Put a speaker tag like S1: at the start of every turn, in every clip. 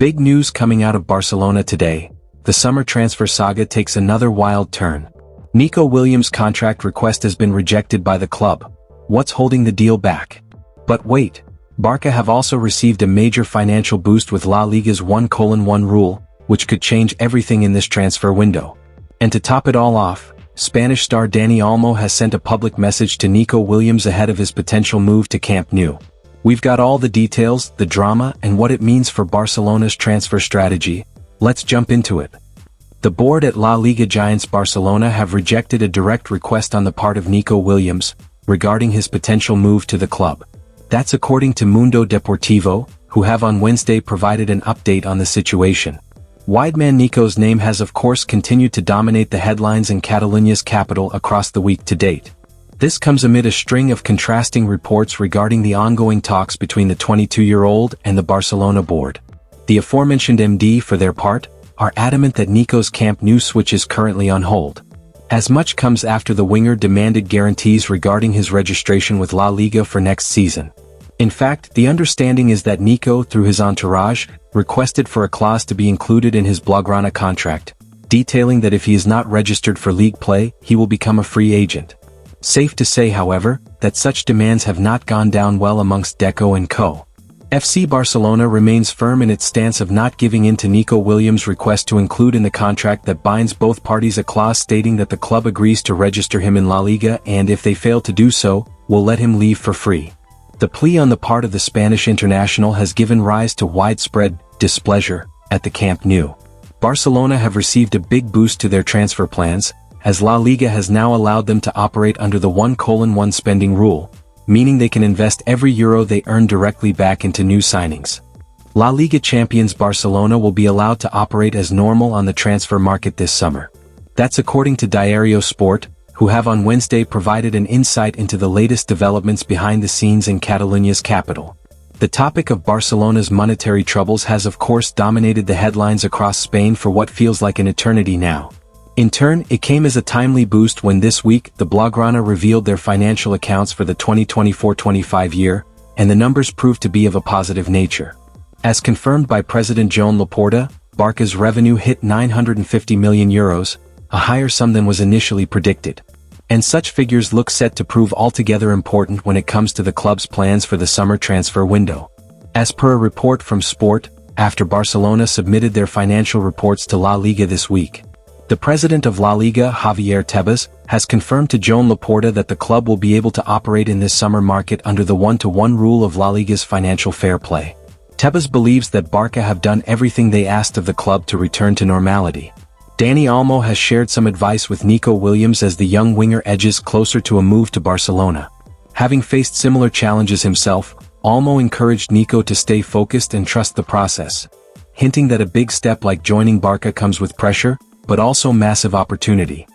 S1: Big news coming out of Barcelona today. The summer transfer saga takes another wild turn. Nico Williams' contract request has been rejected by the club. What's holding the deal back? But wait, Barça have also received a major financial boost with La Liga's 1:1 rule, which could change everything in this transfer window. And to top it all off, Spanish star Dani Olmo has sent a public message to Nico Williams ahead of his potential move to Camp Nou. We've got all the details, the drama, and what it means for Barcelona's transfer strategy. Let's jump into it. The board at La Liga giants Barcelona have rejected a direct request on the part of Nico Williams regarding his potential move to the club. That's according to Mundo Deportivo, who have on Wednesday provided an update on the situation. Wideman Nico's name has of course continued to dominate the headlines in Catalonia's capital across the week to date. This comes amid a string of contrasting reports regarding the ongoing talks between the 22-year-old and the Barcelona board. The aforementioned MD, for their part, are adamant that Nico's Camp Nou switch is currently on hold. As much comes after the winger demanded guarantees regarding his registration with La Liga for next season. In fact, the understanding is that Nico, through his entourage, requested for a clause to be included in his Blaugrana contract, detailing that if he is not registered for league play, he will become a free agent. Safe to say, however, that such demands have not gone down well amongst Deco and co. FC Barcelona remains firm in its stance of not giving in to Nico Williams' request to include in the contract that binds both parties a clause stating that the club agrees to register him in La Liga and if they fail to do so, will let him leave for free. The plea on the part of the Spanish international has given rise to widespread displeasure at the Camp Nou. Barcelona have received a big boost to their transfer plans, as La Liga has now allowed them to operate under the 1:1 spending rule, meaning they can invest every euro they earn directly back into new signings. La Liga champions Barcelona will be allowed to operate as normal on the transfer market this summer. That's according to Diario Sport, who have on Wednesday provided an insight into the latest developments behind the scenes in Catalonia's capital. The topic of Barcelona's monetary troubles has of course dominated the headlines across Spain for what feels like an eternity now. In turn, it came as a timely boost when this week the Blaugrana revealed their financial accounts for the 2024-25 year, and the numbers proved to be of a positive nature. As confirmed by President Joan Laporta, Barca's revenue hit €950 million, a higher sum than was initially predicted. And such figures look set to prove altogether important when it comes to the club's plans for the summer transfer window. As per a report from Sport, after Barcelona submitted their financial reports to La Liga this week, the president of La Liga, Javier Tebas, has confirmed to Joan Laporta that the club will be able to operate in this summer market under the 1:1 rule of La Liga's financial fair play. Tebas believes that Barca have done everything they asked of the club to return to normality. Dani Olmo has shared some advice with Nico Williams as the young winger edges closer to a move to Barcelona. Having faced similar challenges himself, Olmo encouraged Nico to stay focused and trust the process, hinting that a big step like joining Barca comes with pressure, but also massive opportunity.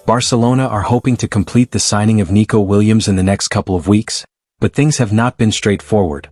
S1: Barcelona are hoping to complete the signing of Nico Williams in the next couple of weeks, but things have not been straightforward.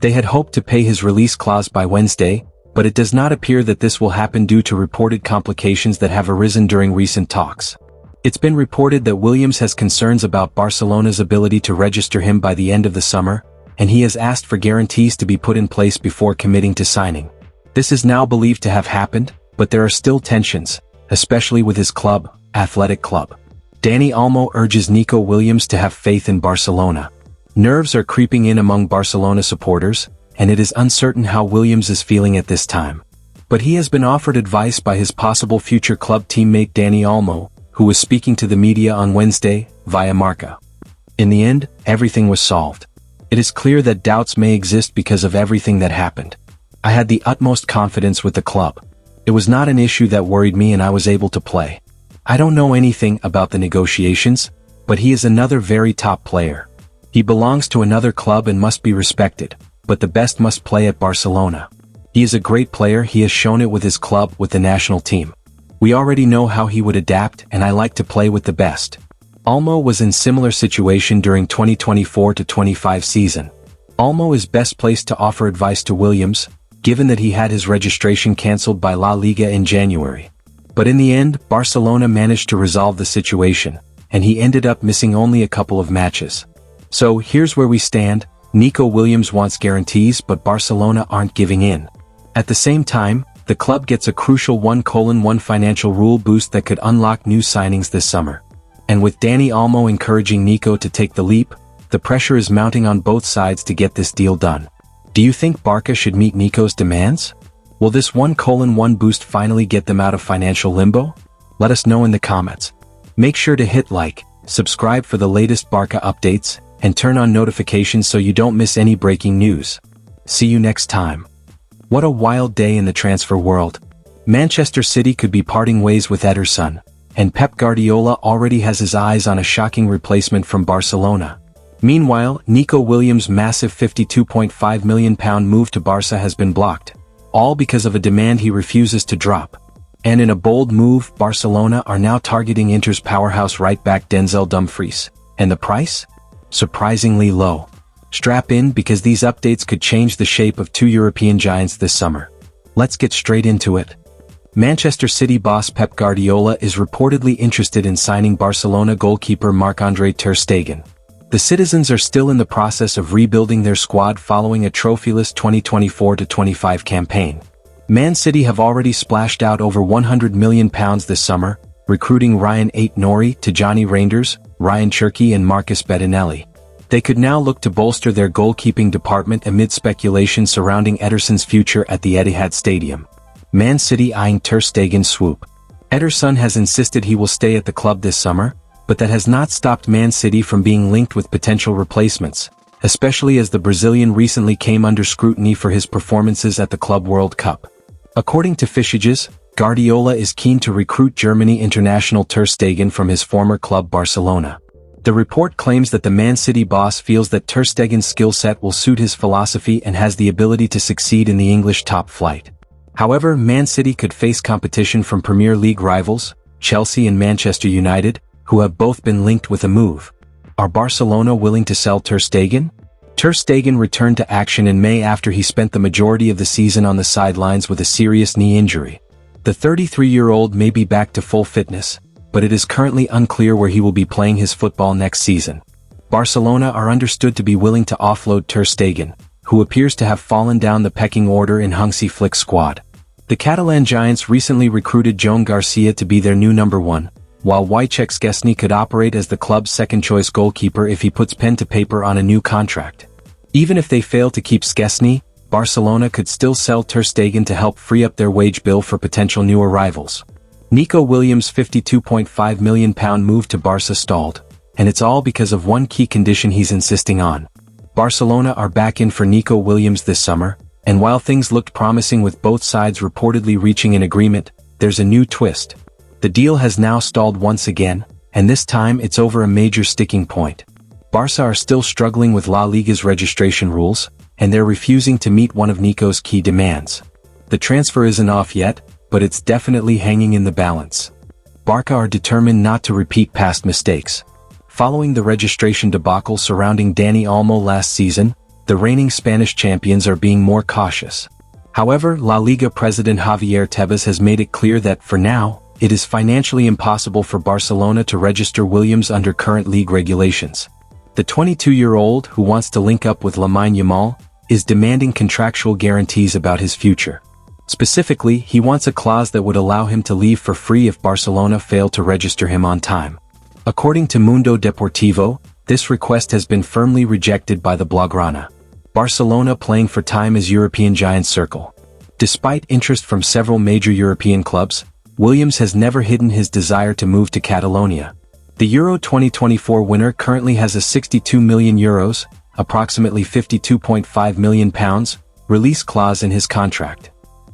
S1: They had hoped to pay his release clause by Wednesday, but it does not appear that this will happen due to reported complications that have arisen during recent talks. It's been reported that Williams has concerns about Barcelona's ability to register him by the end of the summer, and he has asked for guarantees to be put in place before committing to signing. This is now believed to have happened, but there are still tensions, especially with his club, Athletic Club. Dani Olmo urges Nico Williams to have faith in Barcelona. Nerves are creeping in among Barcelona supporters, and it is uncertain how Williams is feeling at this time. But he has been offered advice by his possible future club teammate Dani Olmo, who was speaking to the media on Wednesday, via Marca. In the end, everything was solved. It is clear that doubts may exist because of everything that happened. I had the utmost confidence with the club. It was not an issue that worried me and I was able to play. I don't know anything about the negotiations, but he is another very top player. He belongs to another club and must be respected, but the best must play at Barcelona. He is a great player, he has shown it with his club, with the national team. We already know how he would adapt and I like to play with the best. Olmo was in similar situation during 2024-25 season. Olmo is best placed to offer advice to Williams, given that he had his registration cancelled by La Liga in January. But in the end, Barcelona managed to resolve the situation, and he ended up missing only a couple of matches. So here's where we stand. Nico Williams wants guarantees, but Barcelona aren't giving in. At the same time, the club gets a crucial 1:1 financial rule boost that could unlock new signings this summer. And with Dani Olmo encouraging Nico to take the leap, the pressure is mounting on both sides to get this deal done. Do you think Barca should meet Nico's demands? Will this 1:1 boost finally get them out of financial limbo? Let us know in the comments. Make sure to hit like, subscribe for the latest Barca updates, and turn on notifications so you don't miss any breaking news. See you next time. What a wild day in the transfer world. Manchester City could be parting ways with Ederson, and Pep Guardiola already has his eyes on a shocking replacement from Barcelona. Meanwhile, Nico Williams' massive £52.5 million move to Barca has been blocked, all because of a demand he refuses to drop. And in a bold move, Barcelona are now targeting Inter's powerhouse right-back Denzel Dumfries. And the price? Surprisingly low. Strap in because these updates could change the shape of two European giants this summer. Let's get straight into it. Manchester City boss Pep Guardiola is reportedly interested in signing Barcelona goalkeeper Marc-Andre ter Stegen. The citizens are still in the process of rebuilding their squad following a trophyless 2024-25 campaign. Man City have already splashed out over £100 million this summer, recruiting Ryan Ait-Nouri, Tijani Reinders, Ryan Cherki and Marcus Bettinelli. They could now look to bolster their goalkeeping department amid speculation surrounding Ederson's future at the Etihad Stadium. Man City eyeing ter Stegen's swoop. Ederson has insisted he will stay at the club this summer, but that has not stopped Man City from being linked with potential replacements, especially as the Brazilian recently came under scrutiny for his performances at the Club World Cup. According to Fischages, Guardiola is keen to recruit Germany international ter Stegen from his former club Barcelona. The report claims that the Man City boss feels that ter Stegen's skill set will suit his philosophy and has the ability to succeed in the English top flight. However, Man City could face competition from Premier League rivals, Chelsea and Manchester United, who have both been linked with a move. Are Barcelona willing to sell ter Stegen? Ter Stegen returned to action in May after he spent the majority of the season on the sidelines with a serious knee injury. The 33-year-old may be back to full fitness, but it is currently unclear where he will be playing his football next season. Barcelona are understood to be willing to offload ter Stegen, who appears to have fallen down the pecking order in Hansi Flick's squad. The Catalan Giants recently recruited Joan Garcia to be their new number one, while Wojciech Szczesny could operate as the club's second-choice goalkeeper if he puts pen to paper on a new contract. Even if they fail to keep Szczesny, Barcelona could still sell ter Stegen to help free up their wage bill for potential new arrivals. Nico Williams' £52.5 million move to Barca stalled, and it's all because of one key condition he's insisting on. Barcelona are back in for Nico Williams this summer, and while things looked promising with both sides reportedly reaching an agreement, there's a new twist. The deal has now stalled once again, and this time it's over a major sticking point. Barca are still struggling with La Liga's registration rules, and they're refusing to meet one of Nico's key demands. The transfer isn't off yet, but it's definitely hanging in the balance. Barca are determined not to repeat past mistakes. Following the registration debacle surrounding Dani Olmo last season, the reigning Spanish champions are being more cautious. However, La Liga president Javier Tebas has made it clear that, for now, it is financially impossible for Barcelona to register Williams under current league regulations. The 22-year-old, who wants to link up with Lamine Yamal, is demanding contractual guarantees about his future. Specifically, he wants a clause that would allow him to leave for free if Barcelona failed to register him on time. According to Mundo Deportivo, this request has been firmly rejected by the Blaugrana. Barcelona playing for time as European giants circle. Despite interest from several major European clubs, Williams has never hidden his desire to move to Catalonia. The Euro 2024 winner currently has a €62 million, approximately £52.5 million, release clause in his contract.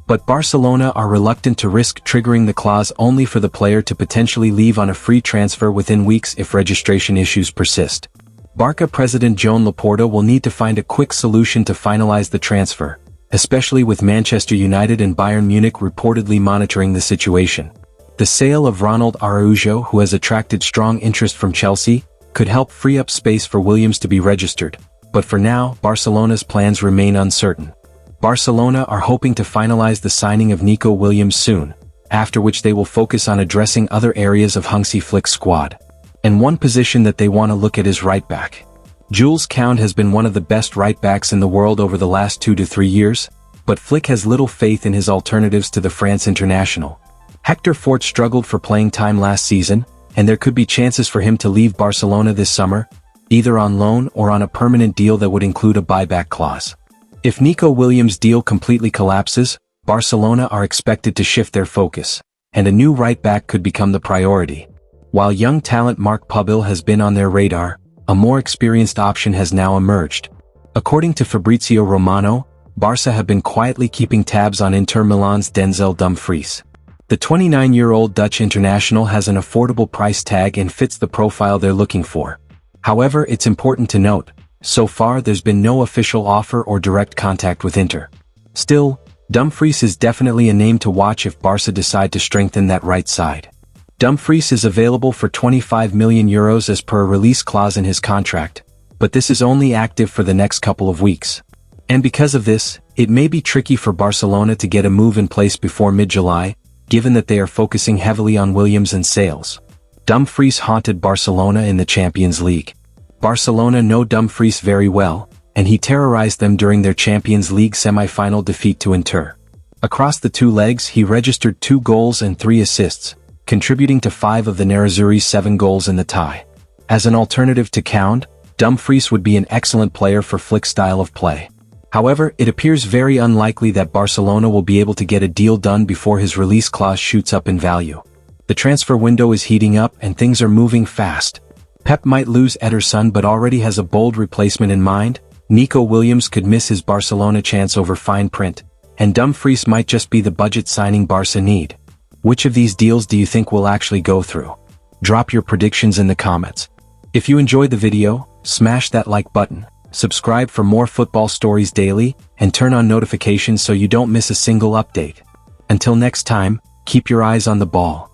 S1: But Barcelona are reluctant to risk triggering the clause only for the player to potentially leave on a free transfer within weeks if registration issues persist. Barca president Joan Laporta will need to find a quick solution to finalize the transfer, especially with Manchester United and Bayern Munich reportedly monitoring the situation. The sale of Ronald Araujo, who has attracted strong interest from Chelsea, could help free up space for Williams to be registered, but for now, Barcelona's plans remain uncertain. Barcelona are hoping to finalize the signing of Nico Williams soon, after which they will focus on addressing other areas of Hansi Flick's squad. And one position that they want to look at is right-back. Jules Koundé has been one of the best right-backs in the world over the last 2 to 3 years, but Flick has little faith in his alternatives to the France international. Hector Fort struggled for playing time last season, and there could be chances for him to leave Barcelona this summer, either on loan or on a permanent deal that would include a buyback clause. If Nico Williams' deal completely collapses, Barcelona are expected to shift their focus, and a new right-back could become the priority. While young talent Marc Pubil has been on their radar, a more experienced option has now emerged. According to Fabrizio Romano, Barça have been quietly keeping tabs on Inter Milan's Denzel Dumfries. The 29-year-old Dutch international has an affordable price tag and fits the profile they're looking for. However, it's important to note, so far there's been no official offer or direct contact with Inter. Still, Dumfries is definitely a name to watch if Barça decide to strengthen that right side. Dumfries is available for €25 million as per a release clause in his contract, but this is only active for the next couple of weeks. And because of this, it may be tricky for Barcelona to get a move in place before mid-July, given that they are focusing heavily on Williams and sales. Dumfries haunted Barcelona in the Champions League. Barcelona know Dumfries very well, and he terrorized them during their Champions League semi-final defeat to Inter. Across the two legs he registered 2 goals and 3 assists, contributing to 5 of the Nerazzurri's 7 goals in the tie. As an alternative to Count, Dumfries would be an excellent player for Flick's style of play. However, it appears very unlikely that Barcelona will be able to get a deal done before his release clause shoots up in value. The transfer window is heating up and things are moving fast. Pep might lose Ederson but already has a bold replacement in mind. Nico Williams could miss his Barcelona chance over fine print, and Dumfries might just be the budget signing Barça need. Which of these deals do you think will actually go through? Drop your predictions in the comments. If you enjoyed the video, smash that like button, subscribe for more football stories daily, and turn on notifications so you don't miss a single update. Until next time, keep your eyes on the ball.